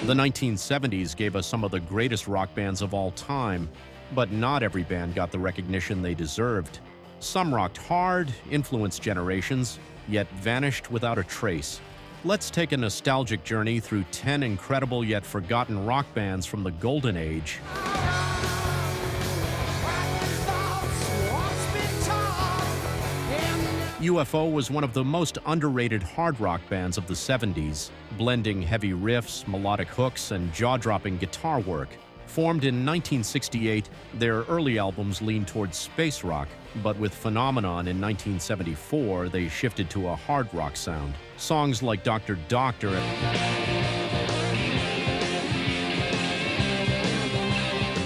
The 1970s gave us some of the greatest rock bands of all time, but not every band got the recognition they deserved. Some rocked hard, influenced generations, yet vanished without a trace. Let's take a nostalgic journey through 10 incredible yet forgotten rock bands from the Golden Age. UFO was one of the most underrated hard rock bands of the 70s, blending heavy riffs, melodic hooks, and jaw-dropping guitar work. Formed in 1968, their early albums leaned towards space rock, but with Phenomenon in 1974, they shifted to a hard rock sound. Songs like Dr. Doctor and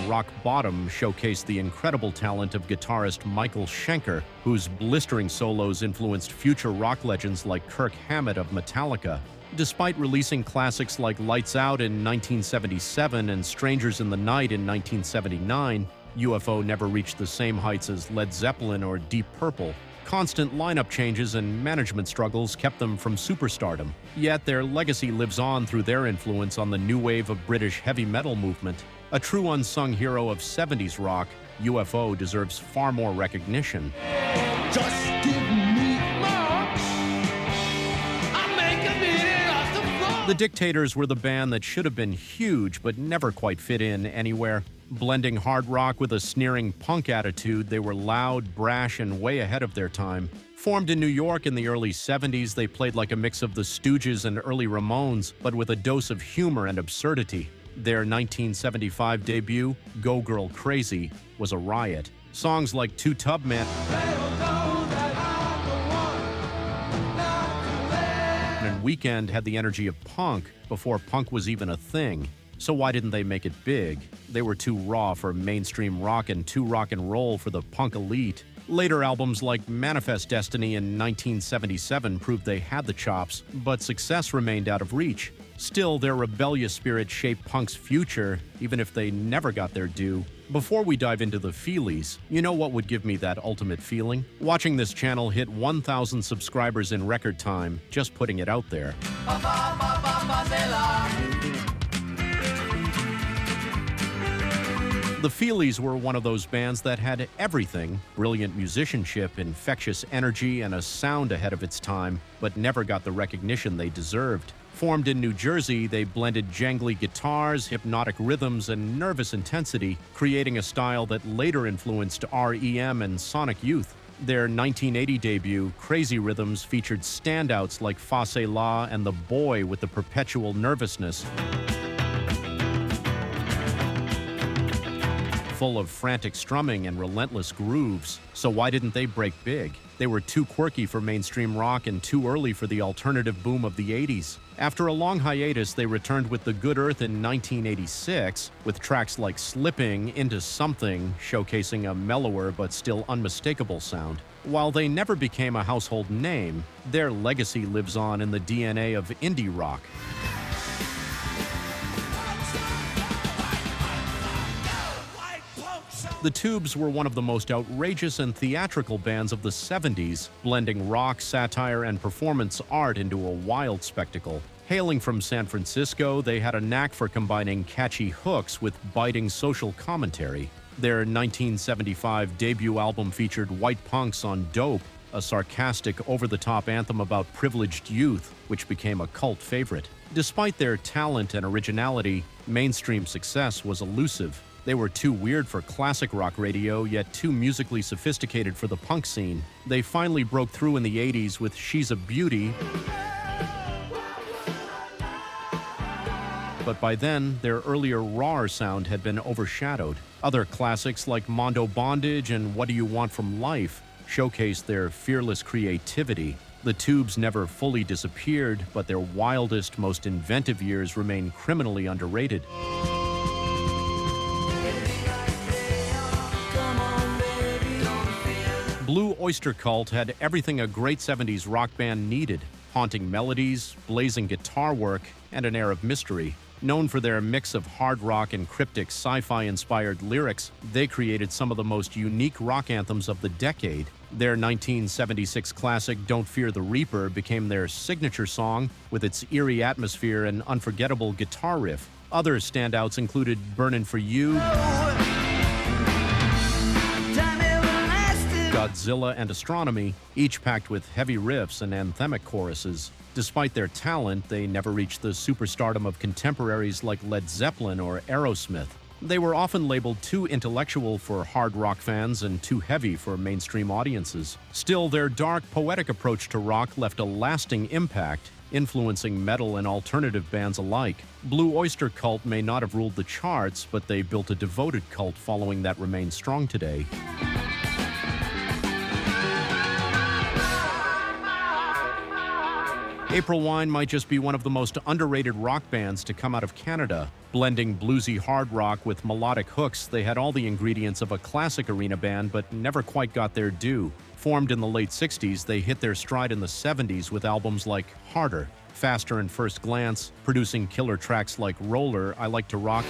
Rock Bottom showcased the incredible talent of guitarist Michael Schenker, whose blistering solos influenced future rock legends like Kirk Hammett of Metallica. Despite releasing classics like Lights Out in 1977 and Strangers in the Night in 1979, UFO never reached the same heights as Led Zeppelin or Deep Purple. Constant lineup changes and management struggles kept them from superstardom. Yet their legacy lives on through their influence on the new wave of British heavy metal movement. A true unsung hero of 70s rock, UFO deserves far more recognition. Just give me more. I'll make a minute off the floor. The Dictators were the band that should have been huge but never quite fit in anywhere. Blending hard rock with a sneering punk attitude, they were loud, brash, and way ahead of their time. Formed in New York in the early 70s, they played like a mix of the Stooges and early Ramones, but with a dose of humor and absurdity. Their 1975 debut, Go Girl Crazy, was a riot. Songs like Two Tub Man and Weekend had the energy of punk before punk was even a thing. So why didn't they make it big? They were too raw for mainstream rock and too rock and roll for the punk elite. Later albums like Manifest Destiny in 1977 proved they had the chops, but success remained out of reach. Still, their rebellious spirit shaped punk's future, even if they never got their due. Before we dive into the Feelies, you know what would give me that ultimate feeling? Watching this channel hit 1,000 subscribers in record time, just putting it out there. The Feelies were one of those bands that had everything: brilliant musicianship, infectious energy, and a sound ahead of its time, but never got the recognition they deserved. Formed in New Jersey, they blended jangly guitars, hypnotic rhythms, and nervous intensity, creating a style that later influenced REM and Sonic Youth. Their 1980 debut, Crazy Rhythms, featured standouts like Fa Se La and The Boy with the Perpetual Nervousness. Full of frantic strumming and relentless grooves. So why didn't they break big? They were too quirky for mainstream rock and too early for the alternative boom of the 80s. After a long hiatus, they returned with The Good Earth in 1986, with tracks like Slipping, Into Something, showcasing a mellower but still unmistakable sound. While they never became a household name, their legacy lives on in the DNA of indie rock. The Tubes were one of the most outrageous and theatrical bands of the 70s, blending rock, satire, and performance art into a wild spectacle. Hailing from San Francisco, they had a knack for combining catchy hooks with biting social commentary. Their 1975 debut album featured White Punks on Dope, a sarcastic, over-the-top anthem about privileged youth, which became a cult favorite. Despite their talent and originality, mainstream success was elusive. They were too weird for classic rock radio, yet too musically sophisticated for the punk scene. They finally broke through in the 80s with She's a Beauty, but by then, their earlier rawer sound had been overshadowed. Other classics like Mondo Bondage and What Do You Want From Life showcased their fearless creativity. The Tubes never fully disappeared, but their wildest, most inventive years remain criminally underrated. Blue Öyster Cult had everything a great 70s rock band needed: haunting melodies, blazing guitar work, and an air of mystery. Known for their mix of hard rock and cryptic sci-fi inspired lyrics, they created some of the most unique rock anthems of the decade. Their 1976 classic Don't Fear the Reaper became their signature song with its eerie atmosphere and unforgettable guitar riff. Other standouts included Burnin' For You, Godzilla, and Astronomy, each packed with heavy riffs and anthemic choruses. Despite their talent, they never reached the superstardom of contemporaries like Led Zeppelin or Aerosmith. They were often labeled too intellectual for hard rock fans and too heavy for mainstream audiences. Still, their dark, poetic approach to rock left a lasting impact, influencing metal and alternative bands alike. Blue Öyster cult may not have ruled the charts, but they built a devoted cult following that remains strong today. April Wine might just be one of the most underrated rock bands to come out of Canada. Blending bluesy hard rock with melodic hooks, they had all the ingredients of a classic arena band but never quite got their due. Formed in the late 60s, they hit their stride in the 70s with albums like Harder, Faster and First Glance, producing killer tracks like Roller, I Like to Rock,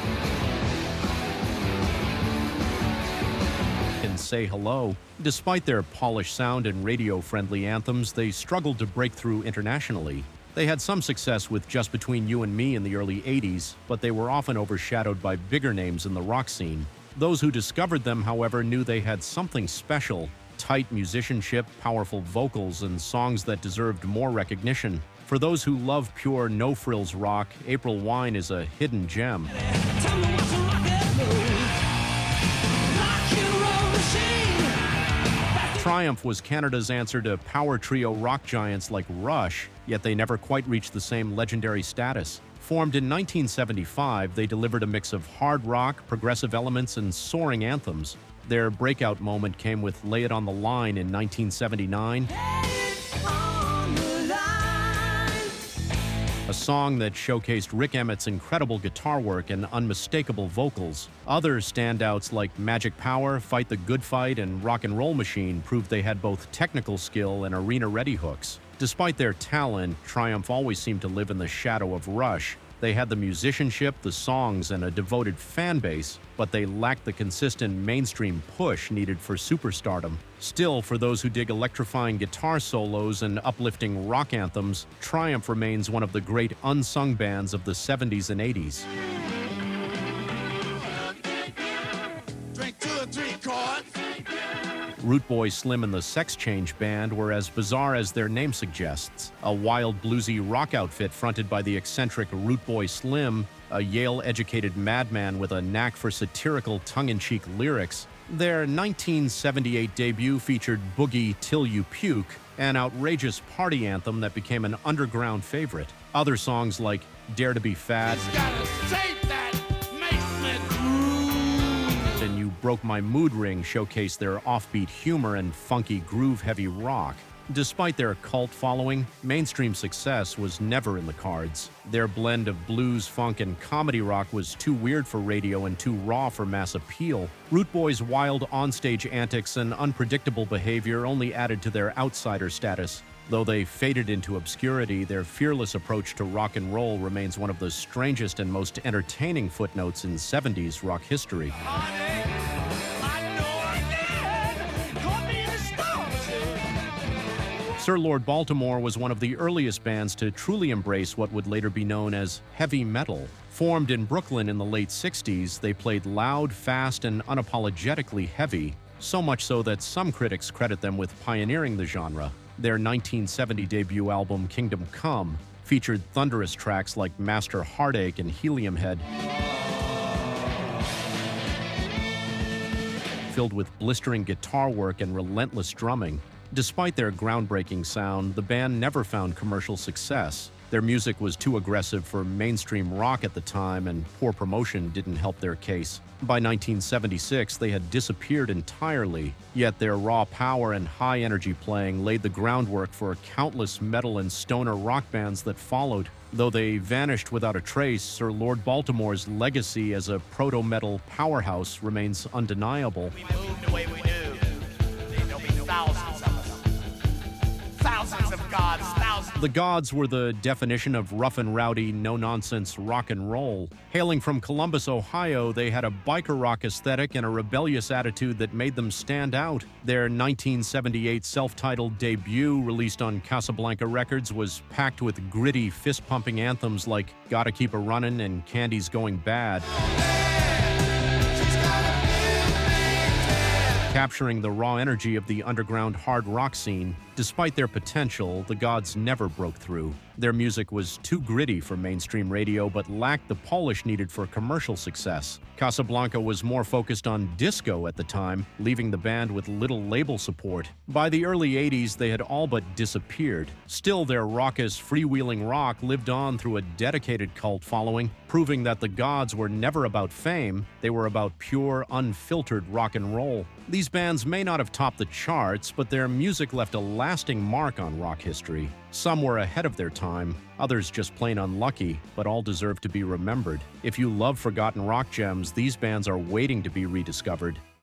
and Say Hello. Despite their polished sound and radio-friendly anthems, they struggled to break through internationally. They had some success with Just Between You and Me in the early 80s, but they were often overshadowed by bigger names in the rock scene. Those who discovered them, however, knew they had something special: tight musicianship, powerful vocals, and songs that deserved more recognition. For those who love pure, no-frills rock, April Wine is a hidden gem. Triumph was Canada's answer to power trio rock giants like Rush, yet they never quite reached the same legendary status. Formed in 1975, they delivered a mix of hard rock, progressive elements, and soaring anthems. Their breakout moment came with Lay It on the Line in 1979, a song that showcased Rick Emmett's incredible guitar work and unmistakable vocals. Other standouts like Magic Power, Fight the Good Fight, and Rock and Roll Machine proved they had both technical skill and arena-ready hooks. Despite their talent, Triumph always seemed to live in the shadow of Rush. They had the musicianship, the songs, and a devoted fan base, but they lacked the consistent mainstream push needed for superstardom. Still, for those who dig electrifying guitar solos and uplifting rock anthems, Triumph remains one of the great unsung bands of the 70s and 80s. Drink 2 or 3 cards. Root Boy Slim and the Sex Change Band were as bizarre as their name suggests. A wild, bluesy rock outfit fronted by the eccentric Root Boy Slim, a Yale-educated madman with a knack for satirical, tongue-in-cheek lyrics. Their 1978 debut featured Boogie Till You Puke, an outrageous party anthem that became an underground favorite. Other songs like Dare to Be Fat and You Broke My Mood Ring showcase their offbeat humor and funky groove-heavy rock. Despite their cult following, mainstream success was never in the cards. Their blend of blues, funk, and comedy rock was too weird for radio and too raw for mass appeal. Root Boy's wild onstage antics and unpredictable behavior only added to their outsider status. Though they faded into obscurity, their fearless approach to rock and roll remains one of the strangest and most entertaining footnotes in 70s rock history. Sir Lord Baltimore was one of the earliest bands to truly embrace what would later be known as heavy metal. Formed in Brooklyn in the late 60s, they played loud, fast, and unapologetically heavy, so much so that some critics credit them with pioneering the genre. Their 1970 debut album, Kingdom Come, featured thunderous tracks like Master Heartache and Helium Head, filled with blistering guitar work and relentless drumming. Despite their groundbreaking sound, the band never found commercial success. Their music was too aggressive for mainstream rock at the time, and poor promotion didn't help their case. By 1976, they had disappeared entirely, yet their raw power and high-energy playing laid the groundwork for countless metal and stoner rock bands that followed. Though they vanished without a trace, Sir Lord Baltimore's legacy as a proto-metal powerhouse remains undeniable. We move the way we do. There'll be thousands of us. Thousands of gods, thousands The Godz were the definition of rough and rowdy, no-nonsense rock and roll. Hailing from Columbus, Ohio, they had a biker rock aesthetic and a rebellious attitude that made them stand out. Their 1978 self-titled debut, released on Casablanca Records, was packed with gritty, fist-pumping anthems like Gotta Keep a Runnin' and Candy's Going Bad. Capturing the raw energy of the underground hard rock scene, despite their potential, the Godz never broke through. Their music was too gritty for mainstream radio but lacked the polish needed for commercial success. Casablanca was more focused on disco at the time, leaving the band with little label support. By the early 80s, they had all but disappeared. Still, their raucous, freewheeling rock lived on through a dedicated cult following, proving that the Godz were never about fame, they were about pure, unfiltered rock and roll. These bands may not have topped the charts, but their music left a lasting mark on rock history. Some were ahead of their time, others just plain unlucky, but all deserve to be remembered. If you love forgotten rock gems, these bands are waiting to be rediscovered.